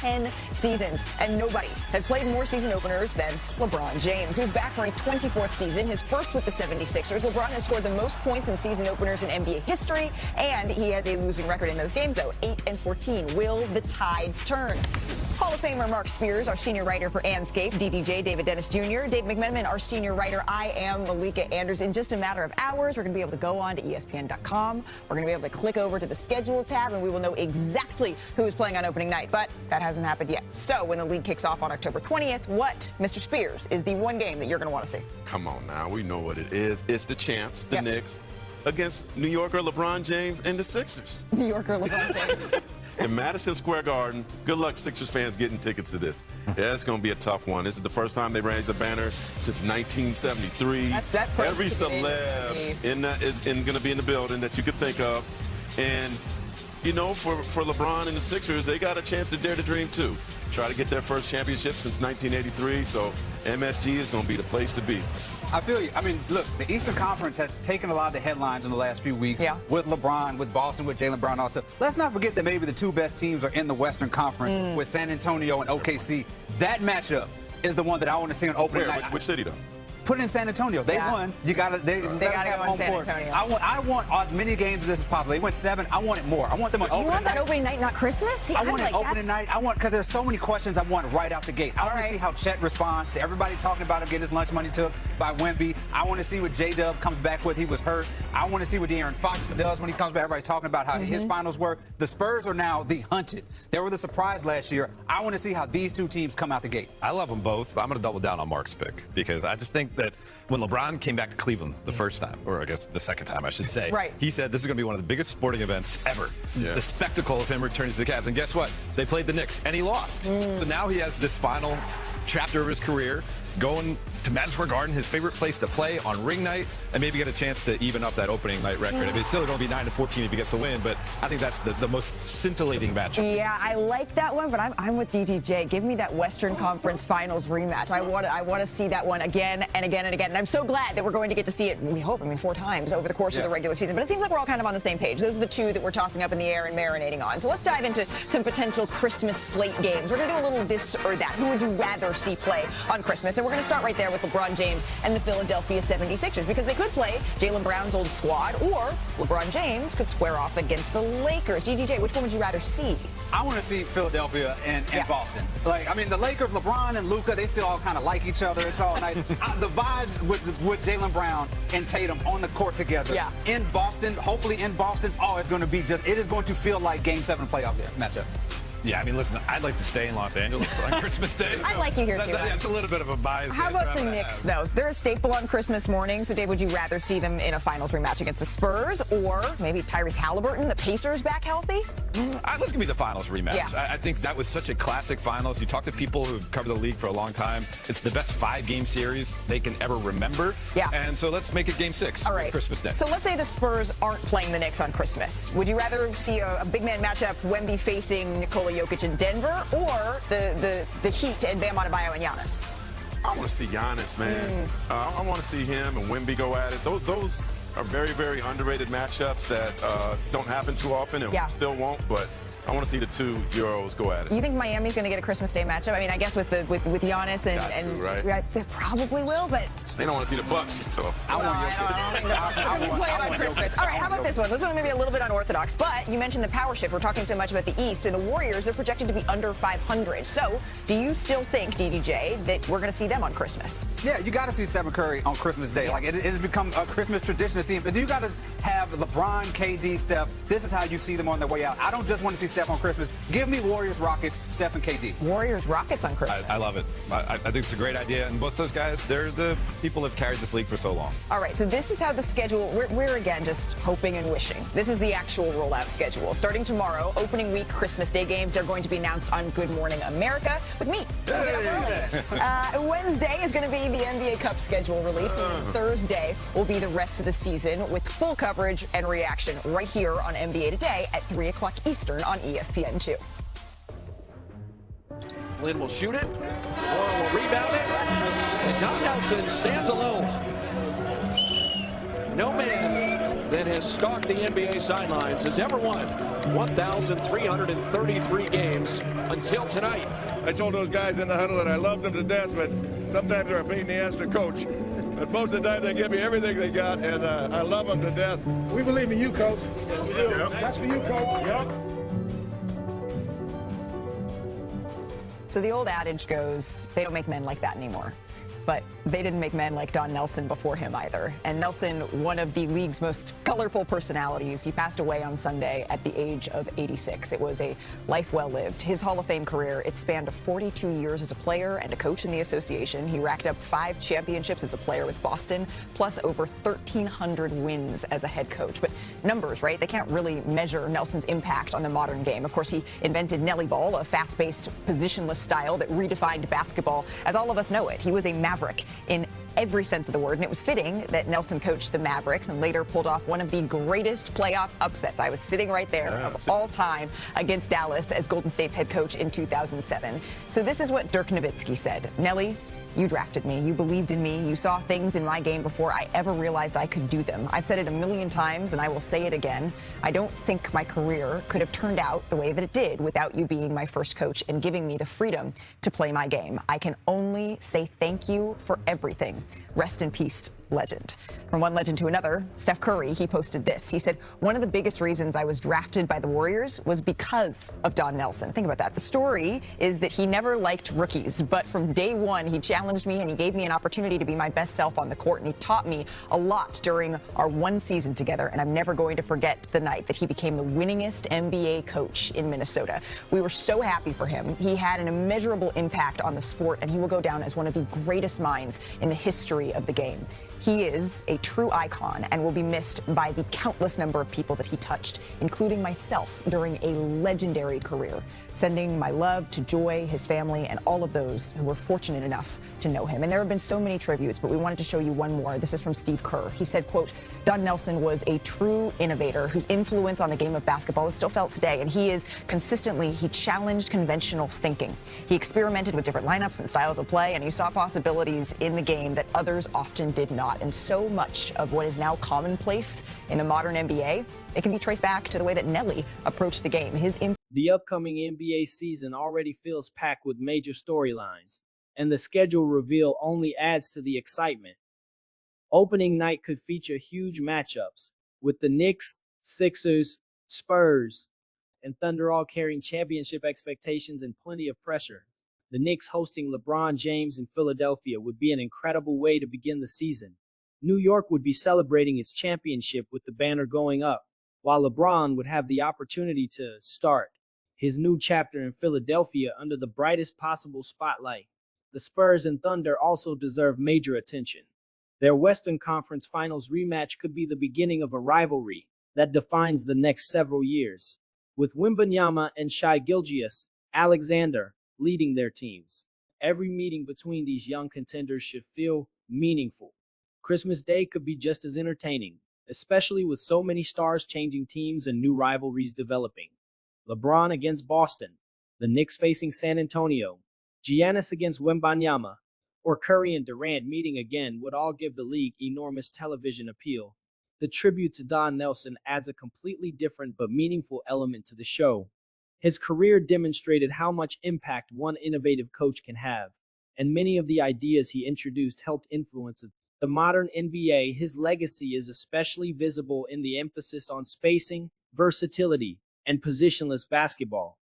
10 seasons. And nobody has played more season openers than LeBron James, who's back for a 24th season, his first with the 76ers. LeBron has scored the most points in season openers in NBA history, and he has a losing record in those games, though, 8-14. Will the tides turn? Hall of Famer Mark Spears, our senior writer for Anscape, DDJ David Dennis Jr., Dave McMenamin, our senior writer. I am Malika Anders. In just a matter of hours, we're going to be able to go on to ESPN.com. We're going to be able to click over to the schedule tab, and we will know exactly who is playing on opening night. But that hasn't happened yet. So when the league kicks off on October 20th, what, Mr. Spears, is the one game that you're going to want to see? Come on now. We know what it is. It's the champs, the Knicks, against New Yorker LeBron James and the Sixers. New Yorker LeBron James. In Madison Square Garden. Good luck, Sixers fans, getting tickets to this. Yeah, it's going to be a tough one. This is the first time they raised the banner since 1973. Every celeb is going to be in the building that you could think of. And, you know, for LeBron and the Sixers, they got a chance to dare to dream, too. Try to get their first championship since 1983, so MSG is going to be the place to be. I feel you. I mean, look, the Eastern Conference has taken a lot of the headlines in the last few weeks with LeBron, with Boston, with Jaylen Brown also. Let's not forget that maybe the two best teams are in the Western Conference with San Antonio and OKC. That matchup is the one that I want to see on opening night. Which city, though? Put it in San Antonio. They won. You got to. They got to go in San Antonio. I want as many games as this as possible. They went 7. I want it more. I want them on opening night. You want that opening night, not Christmas? See, I want it opening night. Because there's so many questions I want right out the gate. I want to see how Chet responds to everybody talking about him getting his lunch money took by Wemby. I want to see what J-Dub comes back with. He was hurt. I want to see what De'Aaron Fox does when he comes back. Everybody's talking about how his finals were. The Spurs are now the hunted. They were the surprise last year. I want to see how these two teams come out the gate. I love them both, but I'm going to double down on Mark's pick because I just think that when LeBron came back to Cleveland the first time, or I guess the second time, I should say, he said this is going to be one of the biggest sporting events ever. The spectacle of him returning to the Cavs. And guess what? They played the Knicks, and he lost. So now he has this final chapter of his career going to Madison Square Garden, his favorite place to play on ring night, and maybe get a chance to even up that opening night record. I mean, it's still going to be 9-14 if he gets the win, but I think that's the most scintillating matchup. Yeah, I like that one, but I'm with DDJ. Give me that Western Conference Finals rematch. I want to see that one again and again and again. And I'm so glad that we're going to get to see it, we hope, 4 times over the course of the regular season. But it seems like we're all kind of on the same page. Those are the two that we're tossing up in the air and marinating on. So let's dive into some potential Christmas slate games. We're going to do a little this or that. Who would you rather see play on Christmas? And we're going to start right there with LeBron James and the Philadelphia 76ers, because they could play Jaylen Brown's old squad, or LeBron James could square off against the Lakers. DDJ, which one would you rather see? I want to see Philadelphia and Boston. Like, I mean, the Lakers, LeBron and Luka, they still all kind of like each other. It's all nice. The vibes with Jaylen Brown and Tatum on the court together in Boston, hopefully in Boston, it's going to be it is going to feel like Game 7 playoff matchup. Yeah, I mean, listen, I'd like to stay in Los Angeles on Christmas Day. I'd like you here, too. It's a little bit of a bias. How about the Knicks, though? They're a staple on Christmas morning. So, Dave, would you rather see them in a finals rematch against the Spurs, or maybe Tyrese Halliburton, the Pacers, back healthy? Let's give me the finals rematch. I think that was such a classic finals. You talk to people who cover the league for a long time. It's the best 5-game series they can ever remember. And so let's make it Game 6 on Christmas Day. So let's say the Spurs aren't playing the Knicks on Christmas. Would you rather see a big man matchup, Wemby facing Nikola Jokic in Denver, or the Heat and Bam Adebayo and Giannis? I want to see Giannis, man. I want to see him and Wemby go at it. Those are very, very underrated matchups that don't happen too often and still won't, but I want to see the two Euros go at it. You think Miami's going to get a Christmas Day matchup? I mean, I guess with Giannis and they probably will, but they don't want to see the Bucks. So. I don't think the Bucks are going to play it on Christmas. All right, how about this one? This one may be a little bit unorthodox, but you mentioned the power shift. We're talking so much about the East, and the Warriors are projected to be under 500. So, do you still think, DDJ, that we're going to see them on Christmas? Yeah, you got to see Stephen Curry on Christmas Day. Like, it has become a Christmas tradition to see him. But you got to have LeBron, KD, Steph. This is how you see them on their way out. I don't just want to see Steph on Christmas. Give me Warriors, Rockets, Steph, and KD. Warriors, Rockets on Christmas. I love it. I think it's a great idea. And both those guys, they're the people who've carried this league for so long. All right, so this is how the schedule, we're again just hoping and wishing. This is the actual rollout schedule. Starting tomorrow, opening week Christmas Day games, they're going to be announced on Good Morning America with me. Wednesday is going to be the NBA Cup schedule release, and Thursday will be the rest of the season with full coverage and reaction right here on NBA Today at 3 o'clock Eastern on ESPN2. Flynn will shoot it. Laura will rebound it. And Don Nelson stands alone. No man that has stalked the NBA sidelines has ever won 1,333 games until tonight. I told those guys in the huddle that I loved them to death, but sometimes they're a pain in the ass to coach. But most of the time they give me everything they got, and I love them to death. We believe in you, Coach. Yes, we do. Yep. That's for you, Coach. Yep. So the old adage goes, they don't make men like that anymore. But they didn't make men like Don Nelson before him either. And Nelson, one of the league's most colorful personalities, he passed away on Sunday at the age of 86. It was a life well lived. His Hall of Fame career, it spanned 42 years as a player and a coach in the association. He racked up 5 championships as a player with Boston, plus over 1,300 wins as a head coach. But numbers, right? They can't really measure Nelson's impact on the modern game. Of course, he invented Nelly Ball, a fast-paced, positionless style that redefined basketball as all of us know it. He was a maverick in every sense of the word, and it was fitting that Nelson coached the Mavericks and later pulled off one of the greatest playoff upsets. I was sitting right there of all time against Dallas as Golden State's head coach in 2007. So this is what Dirk Nowitzki said. Nelly, you drafted me. You believed in me. You saw things in my game before I ever realized I could do them. I've said it a million times, and I will say it again. I don't think my career could have turned out the way that it did without you being my first coach and giving me the freedom to play my game. I can only say thank you for everything. Rest in peace, legend. From one legend to another, Steph Curry, he posted this. He said, one of the biggest reasons I was drafted by the Warriors was because of Don Nelson. Think about that. The story is that he never liked rookies, but from day one, he challenged me and he gave me an opportunity to be my best self on the court, and he taught me a lot during our one season together, and I'm never going to forget the night that he became the winningest NBA coach in Minnesota. We were so happy for him. He had an immeasurable impact on the sport, and he will go down as one of the greatest minds in the history of the game. He is a true icon and will be missed by the countless number of people that he touched, including myself, during a legendary career. Sending my love to Joy, his family, and all of those who were fortunate enough to know him. And there have been so many tributes, but we wanted to show you one more. This is from Steve Kerr. He said, quote, Don Nelson was a true innovator whose influence on the game of basketball is still felt today. And he challenged conventional thinking. He experimented with different lineups and styles of play, and he saw possibilities in the game that others often did not. And so much of what is now commonplace in the modern NBA, it can be traced back to the way that Nelly approached the game. The upcoming NBA season already feels packed with major storylines, and the schedule reveal only adds to the excitement. Opening night could feature huge matchups, with the Knicks, Sixers, Spurs, and Thunder all carrying championship expectations and plenty of pressure. The Knicks hosting LeBron James in Philadelphia would be an incredible way to begin the season. New York would be celebrating its championship with the banner going up, while LeBron would have the opportunity to start his new chapter in Philadelphia under the brightest possible spotlight. The Spurs and Thunder also deserve major attention. Their Western Conference Finals rematch could be the beginning of a rivalry that defines the next several years, with Wembanyama and Shai Gilgeous-Alexander leading their teams. Every meeting between these young contenders should feel meaningful. Christmas Day could be just as entertaining, especially with so many stars changing teams and new rivalries developing. LeBron against Boston, the Knicks facing San Antonio, Giannis against Wembanyama, or Curry and Durant meeting again would all give the league enormous television appeal. The tribute to Don Nelson adds a completely different but meaningful element to the show. His career demonstrated how much impact one innovative coach can have, and many of the ideas he introduced helped influence the modern NBA. His legacy is especially visible in the emphasis on spacing, versatility, and positionless basketball.